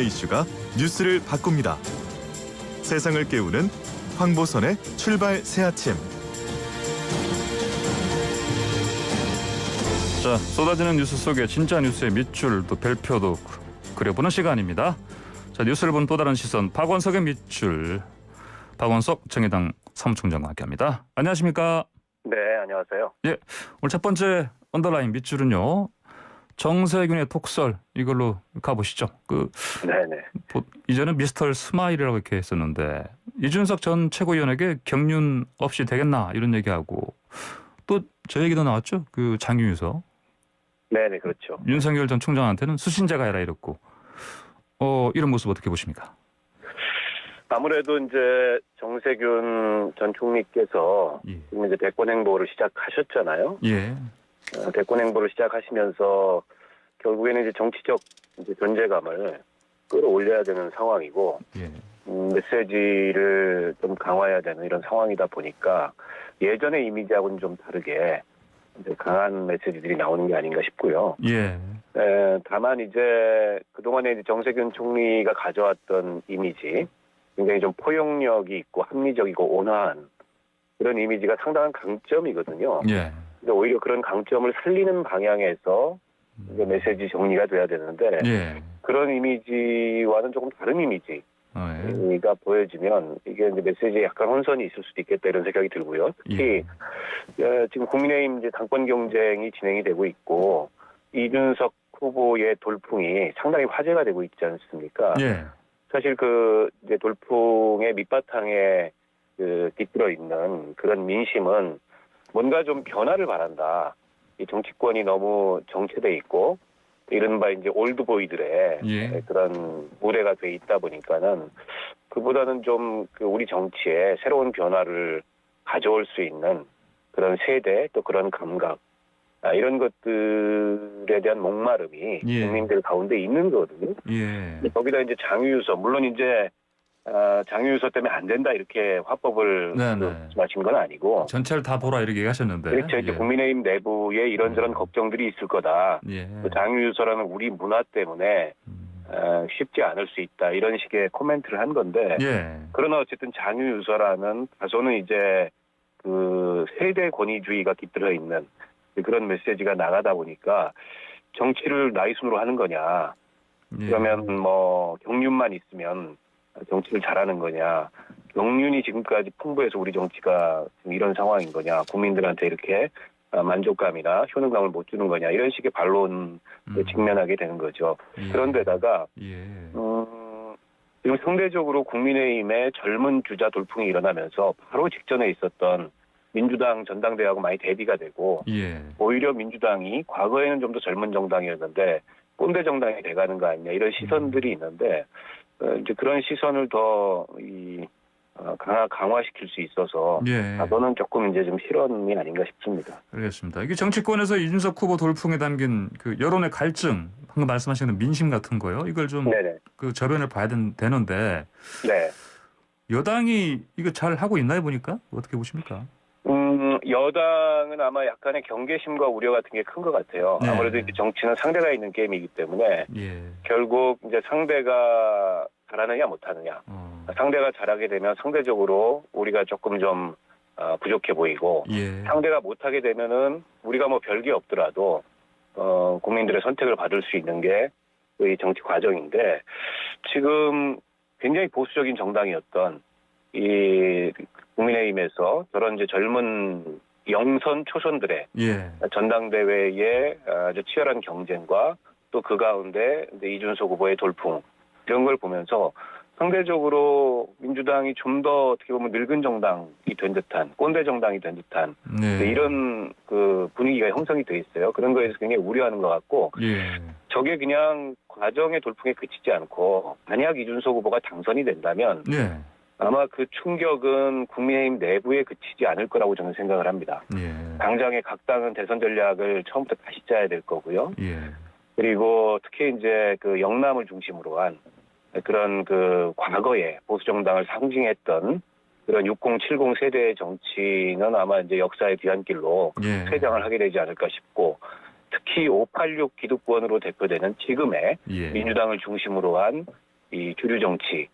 국내 이슈가 뉴스를 바꿉니다. 세상을 깨우는 황보선의 출발 새아침. 자, 쏟아지는 뉴스 속에 진짜 뉴스의 밑줄 또 별표도 그려보는 시간입니다. 자, 뉴스를 본 또 다른 시선, 박원석의 밑줄. 박원석 정의당 사무총장과 함께합니다. 안녕하십니까? 네, 안녕하세요. 예, 오늘 첫 번째 언더라인 밑줄은요, 정세균의 독설, 이걸로 가보시죠. 네네. 이전에 미스터 스마일이라고 이렇게 했었는데 이준석 전 최고위원에게 경륜 없이 되겠나 이런 얘기하고 또 저 얘기도 나왔죠. 그 장유유서. 네네, 그렇죠. 윤석열 전 총장한테는 수신자가 해라 이랬고 이런 모습 어떻게 보십니까? 아무래도 이제 정세균 전 총리께서 예. 지금 이제 대권 행보를 시작하셨잖아요. 예. 대권 행보를 시작하시면서 결국에는 이제 정치적 이제 존재감을 끌어올려야 되는 상황이고, 예. 메시지를 좀 강화해야 되는 이런 상황이다 보니까 예전의 이미지하고는 좀 다르게 이제 강한 메시지들이 나오는 게 아닌가 싶고요. 예. 다만 이제 그동안에 이제 정세균 총리가 가져왔던 이미지, 굉장히 좀 포용력이 있고 합리적이고 온화한 그런 이미지가 상당한 강점이거든요. 예. 근데 오히려 그런 강점을 살리는 방향에서 이제 메시지 정리가 돼야 되는데, 예. 그런 이미지와는 조금 다른 이미지가 예. 보여지면 이게 이제 메시지에 약간 혼선이 있을 수도 있겠다 이런 생각이 들고요. 특히 지금 국민의힘 이제 당권 경쟁이 진행이 되고 있고 이준석 후보의 돌풍이 상당히 화제가 되고 있지 않습니까? 예. 사실 그 이제 돌풍의 밑바탕에 깃들어 있는 그런 민심은 뭔가 좀 변화를 바란다. 이 정치권이 너무 정체돼 있고 이른바 이제 올드보이들의 예. 그런 무대가 돼 있다 보니까는 그보다는 좀 우리 정치에 새로운 변화를 가져올 수 있는 그런 세대 또 그런 감각 이런 것들에 대한 목마름이 예. 국민들 가운데 있는 거거든요. 예. 거기다 이제 장유유서 물론 이제 장유유서 때문에 안 된다 이렇게 화법을 말씀하신 건 아니고 전체를 다 보라 이렇게 얘기하셨는데. 그렇죠. 이제 국민의힘 내부에 이런저런 걱정들이 있을 거다. 예. 장유유서라는 우리 문화 때문에 쉽지 않을 수 있다 이런 식의 코멘트를 한 건데 예. 그러나 어쨌든 장유유서라는 다소는 이제 그 세대 권위주의가 깃들어 있는 그런 메시지가 나가다 보니까 정치를 나이 순으로 하는 거냐 그러면 뭐 경륜만 있으면 정치를 잘하는 거냐 경륜이 지금까지 풍부해서 우리 정치가 지금 이런 상황인 거냐 국민들한테 이렇게 만족감이나 효능감을 못 주는 거냐 이런 식의 반론에 직면하게 되는 거죠. 예. 그런데다가 예. 지금 상대적으로 국민의힘의 젊은 주자 돌풍이 일어나면서 바로 직전에 있었던 민주당 전당대회하고 많이 대비가 되고 예. 오히려 민주당이 과거에는 좀 더 젊은 정당이었는데 꼰대 정당이 돼가는 거 아니냐 이런 시선들이 있는데 이제 그런 시선을 더 강화시킬 수 있어서 예. 저는 조금 이제 좀 실언이 아닌가 싶습니다. 알겠습니다. 이게 정치권에서 이준석 후보 돌풍에 담긴 그 여론의 갈증, 방금 말씀하시는 민심 같은 거요. 이걸 좀 네네. 그 저변을 봐야 되는데 네. 여당이 이거 잘 하고 있나요 보니까 어떻게 보십니까? 여당은 아마 약간의 경계심과 우려 같은 게 큰 것 같아요. 네. 아무래도 이제 정치는 상대가 있는 게임이기 때문에 예. 결국 이제 상대가 잘하느냐 못하느냐. 상대가 잘하게 되면 상대적으로 우리가 조금 좀 부족해 보이고 예. 상대가 못하게 되면은 우리가 뭐 별게 없더라도 국민들의 선택을 받을 수 있는 게 이 정치 과정인데 지금 굉장히 보수적인 정당이었던 이 국민의힘에서 저런 이제 젊은 영선 초선들의 예. 전당대회의 아주 치열한 경쟁과 또 그 가운데 이제 이준석 후보의 돌풍 이런 걸 보면서 상대적으로 민주당이 좀 더 어떻게 보면 늙은 정당이 된 듯한 꼰대 정당이 된 듯한 네. 이런 그 분위기가 형성이 돼 있어요. 그런 거에서 굉장히 우려하는 것 같고 예. 저게 그냥 과정의 돌풍에 그치지 않고 만약 이준석 후보가 당선이 된다면 예. 아마 그 충격은 국민의힘 내부에 그치지 않을 거라고 저는 생각을 합니다. 예. 당장의 각 당은 대선 전략을 처음부터 다시 짜야 될 거고요. 예. 그리고 특히 이제 그 영남을 중심으로 한 그런 그 과거에 보수 정당을 상징했던 그런 60, 70 세대의 정치는 아마 이제 역사의 뒤안길로 예. 퇴장을 하게 되지 않을까 싶고 특히 586 기득권으로 대표되는 지금의 예. 민주당을 중심으로 한 이 주류 정치,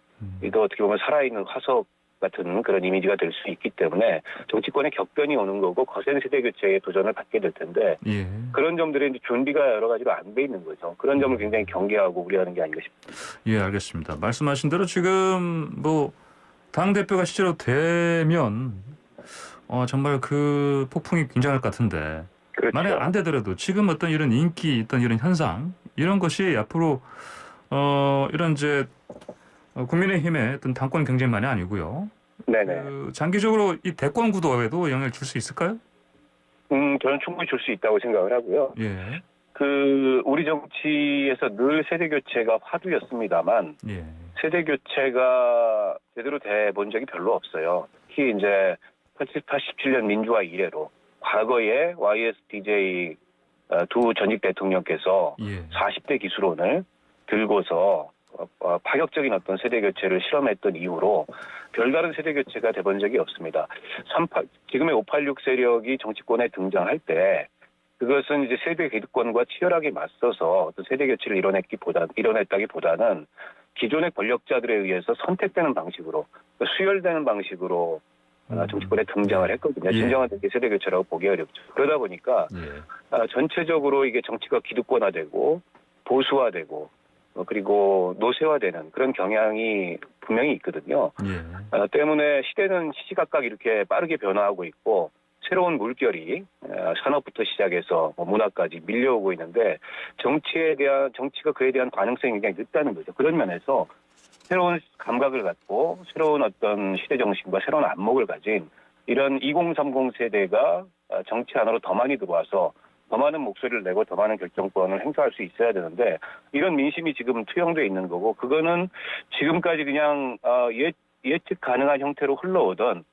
또 어떻게 보면 살아있는 화석 같은 그런 이미지가 될 수 있기 때문에 정치권에 격변이 오는 거고 거센 세대 교체에 도전을 받게 될 텐데 예. 그런 점들이 이제 준비가 여러 가지로 안 돼 있는 거죠. 그런 점을 굉장히 경계하고 우려하는 게 아닌가 싶습니다. 예, 알겠습니다. 말씀하신 대로 지금 뭐 당 대표가 실제로 되면 정말 그 폭풍이 굉장할 것 같은데 그렇죠. 만약 안 되더라도 지금 어떤 이런 인기, 어떤 이런 현상 이런 것이 앞으로 이런 이제 국민의힘의 어떤 당권 경쟁만이 아니고요. 네네. 그 장기적으로 이 대권 구도에도 영향을 줄 수 있을까요? 저는 충분히 줄 수 있다고 생각을 하고요. 예. 우리 정치에서 늘 세대 교체가 화두였습니다만 예. 세대 교체가 제대로 돼 본 적이 별로 없어요. 특히 이제 87년 민주화 이래로 과거에 YSDJ 두 전직 대통령께서 예. 40대 기술론을 들고서 파격적인 어떤 세대 교체를 실험했던 이후로 별다른 세대 교체가 돼본 적이 없습니다. 지금의 586 세력이 정치권에 등장할 때 그것은 이제 세대 기득권과 치열하게 맞서서 어떤 세대 교체를 이뤄냈다기보다는 기존의 권력자들에 의해서 선택되는 방식으로 수혈되는 방식으로 정치권에 등장을 했거든요. 예. 진정한 세대 교체라고 보기 어렵죠. 그러다 보니까 예. 전체적으로 이게 정치가 기득권화되고 보수화되고 그리고 노쇠화되는 그런 경향이 분명히 있거든요. 예. 때문에 시대는 시시각각 이렇게 빠르게 변화하고 있고 새로운 물결이 산업부터 시작해서 문화까지 밀려오고 있는데 정치가 그에 대한 가능성이 굉장히 늦다는 거죠. 그런 면에서 새로운 감각을 갖고 새로운 어떤 시대 정신과 새로운 안목을 가진 이런 2030 세대가 정치 안으로 더 많이 들어와서 더 많은 목소리를 내고 더 많은 결정권을 행사할 수 있어야 되는데 이런 민심이 지금 투영돼 있는 거고 그거는 지금까지 그냥 예측 가능한 형태로 흘러오던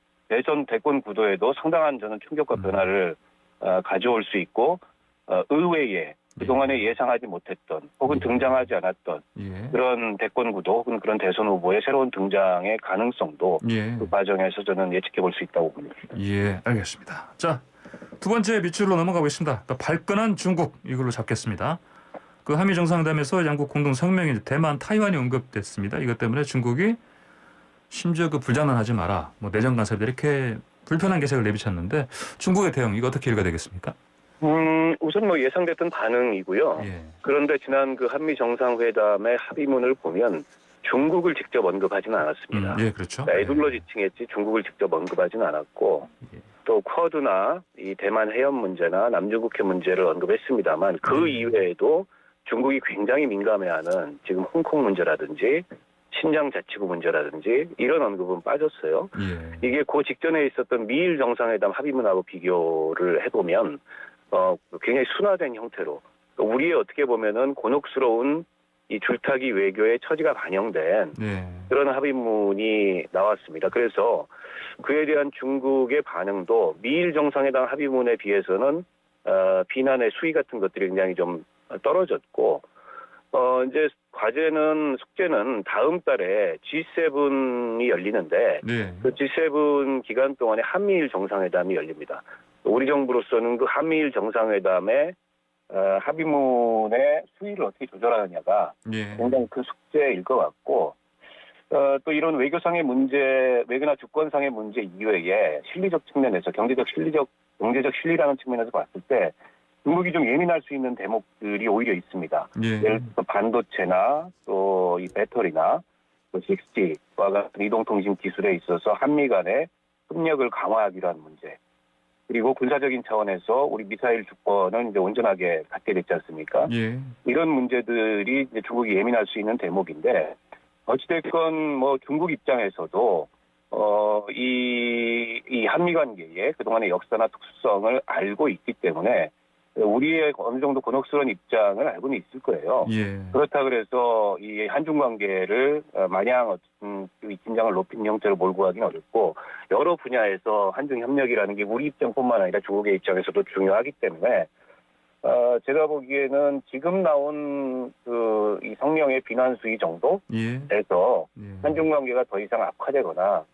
대권 구도에도 상당한 저는 충격과 변화를 가져올 수 있고 의외에 그동안에 예상하지 못했던 혹은 등장하지 않았던 예. 그런 대권 구도 혹은 그런 대선 후보의 새로운 등장의 가능성도 예. 그 과정에서 저는 예측해 볼 수 있다고 봅니다. 예, 알겠습니다. 자, 두 번째 밑줄로 넘어가겠습니다. 그러니까 발끈한 중국 이걸로 잡겠습니다. 그 한미 정상회담에서 양국 공동 성명이 대만, 타이완이 언급됐습니다. 이것 때문에 중국이 심지어 그 불장난하지 마라, 뭐 내정 간섭 이렇게 불편한 개색을 내비쳤는데 중국의 대응 이거 어떻게 읽어야되겠습니까? 우선 뭐 예상됐던 반응이고요. 예. 그런데 지난 그 한미 정상회담의 합의문을 보면 중국을 직접 언급하지는 않았습니다. 예, 그렇죠. 애둘러 지칭했지 중국을 직접 언급하지는 않았고 예. 또 쿼드나 이 대만 해협 문제나 남중국해 문제를 언급했습니다만 그 이외에도 중국이 굉장히 민감해하는 지금 홍콩 문제라든지 신장 자치구 문제라든지 이런 언급은 빠졌어요. 예. 이게 그 직전에 있었던 미일 정상회담 합의문하고 비교를 해보면 굉장히 순화된 형태로 우리의 어떻게 보면은 곤혹스러운 이 줄타기 외교의 처지가 반영된 예. 그런 합의문이 나왔습니다. 그래서 그에 대한 중국의 반응도 미일 정상회담 합의문에 비해서는 비난의 수위 같은 것들이 굉장히 좀 떨어졌고 이제 숙제는 다음 달에 G7이 열리는데 네. 그 G7 기간 동안에 한미일 정상회담이 열립니다. 우리 정부로서는 그 한미일 정상회담의 합의문의 수위를 어떻게 조절하느냐가 예. 굉장히 큰 숙제일 것 같고 또 이런 외교상의 문제, 외교나 주권상의 문제 이외에 실리적 측면에서 경제적 실리라는 측면에서 봤을 때 중국이 좀 예민할 수 있는 대목들이 오히려 있습니다. 예. 예를 들어서 반도체나 또 이 배터리나 또 6G와 같은 이동통신 기술에 있어서 한미 간의 협력을 강화하기로 한 문제. 그리고 군사적인 차원에서 우리 미사일 주권을 이제 온전하게 갖게 됐지 않습니까? 예. 이런 문제들이 이제 중국이 예민할 수 있는 대목인데 어찌됐건 뭐 중국 입장에서도 이 한미 관계의 그동안의 역사나 특수성을 알고 있기 때문에 우리의 어느 정도 곤혹스러운 입장을 알고는 있을 거예요. 예. 그렇다 그래서 이 한중 관계를 마냥 긴장을 높인 형태로 몰고 가기는 어렵고 여러 분야에서 한중 협력이라는 게 우리 입장뿐만 아니라 중국의 입장에서도 중요하기 때문에 제가 보기에는 지금 나온 이 성명의 비난 수위 정도에서 예. 한중 관계가 더 이상 악화되거나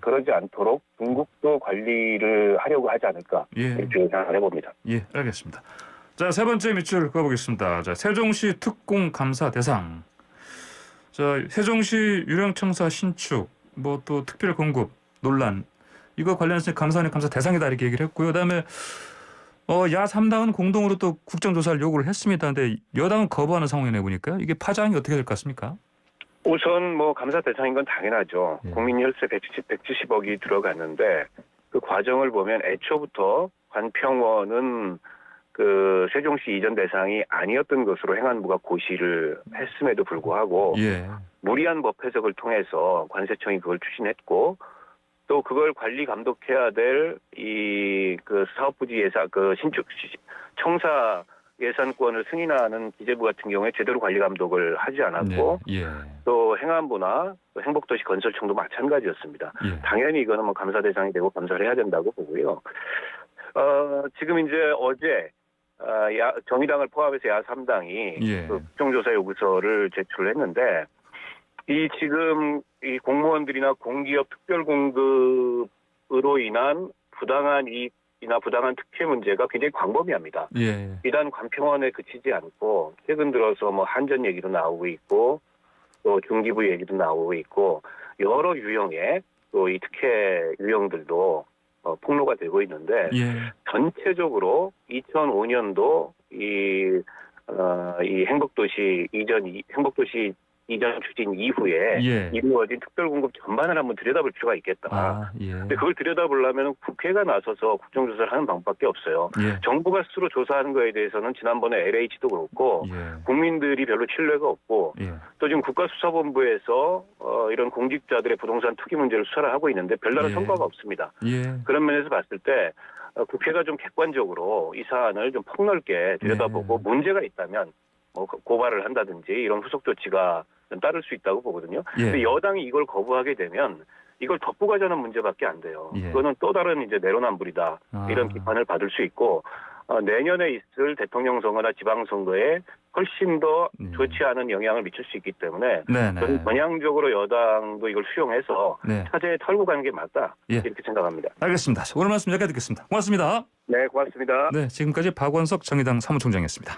그러지 않도록 중국도 관리를 하려고 하지 않을까 예. 이렇게 예상을 해봅니다. 예, 알겠습니다. 자, 세 번째 밑줄 그어보겠습니다. 자, 세종시 특공 감사 대상. 자, 세종시 유령청사 신축, 뭐 또 특별 공급 논란, 이거 관련해서 감사원의 감사 대상이다 이렇게 얘기를 했고요. 그다음에 야 3당은 공동으로 또 국정조사를 요구를 했습니다. 근데 여당은 거부하는 상황이네 보니까요. 이게 파장이 어떻게 될 것 같습니까? 우선 뭐 감사 대상인 건 당연하죠. 예. 국민 혈세 170억이 들어갔는데 그 과정을 보면 애초부터 관평원은 그 세종시 이전 대상이 아니었던 것으로 행안부가 고시를 했음에도 불구하고 예. 무리한 법 해석을 통해서 관세청이 그걸 추진했고 또 그걸 관리 감독해야 될 이 그 사업부지 예산 그 신축 청사 예산권을 승인하는 기재부 같은 경우에 제대로 관리 감독을 하지 않았고 네. 예. 또 행안부나 또 행복도시 건설청도 마찬가지였습니다. 예. 당연히 이거는 뭐 감사 대상이 되고 감사를 해야 된다고 보고요. 지금 이제 어제 정의당을 포함해서 야3당이 예. 그 국정조사 요구서를 제출을 했는데 이 지금 이 공무원들이나 공기업 특별공급으로 인한 부당한 이익이나 부당한 특혜 문제가 굉장히 광범위합니다. 예. 비단 관평원에 그치지 않고 최근 들어서 뭐 한전 얘기도 나오고 있고 또 중기부 얘기도 나오고 있고 여러 유형의 또 이 특혜 유형들도 폭로가 되고 있는데 예. 전체적으로 2005년도 이 행복도시 이전 추진 이후에 예. 이루어진 특별공급 전반을 한번 들여다볼 필요가 있겠다. 아, 예. 근데 그걸 들여다보려면 국회가 나서서 국정조사를 하는 방법밖에 없어요. 예. 정부가 스스로 조사하는 거에 대해서는 지난번에 LH도 그렇고 예. 국민들이 별로 신뢰가 없고 예. 또 지금 국가수사본부에서 이런 공직자들의 부동산 투기 문제를 수사를 하고 있는데 별다른 예. 성과가 없습니다. 예. 그런 면에서 봤을 때 국회가 좀 객관적으로 이 사안을 좀 폭넓게 들여다보고 예. 문제가 있다면 뭐 고발을 한다든지 이런 후속 조치가 좀 따를 수 있다고 보거든요. 예. 근데 여당이 이걸 거부하게 되면 이걸 덮고 가자는 문제밖에 안 돼요. 예. 그거는 또 다른 이제 내로남불이다 이런 비판을 받을 수 있고 내년에 있을 대통령 선거나 지방선거에 훨씬 더 좋지 않은 영향을 미칠 수 있기 때문에 네네. 저는 전향적으로 여당도 이걸 수용해서 네. 차제에 털고 가는 게 맞다 예. 이렇게 생각합니다. 알겠습니다. 오늘 말씀 여기까지 듣겠습니다. 고맙습니다. 네, 고맙습니다. 네, 지금까지 박원석 정의당 사무총장이었습니다.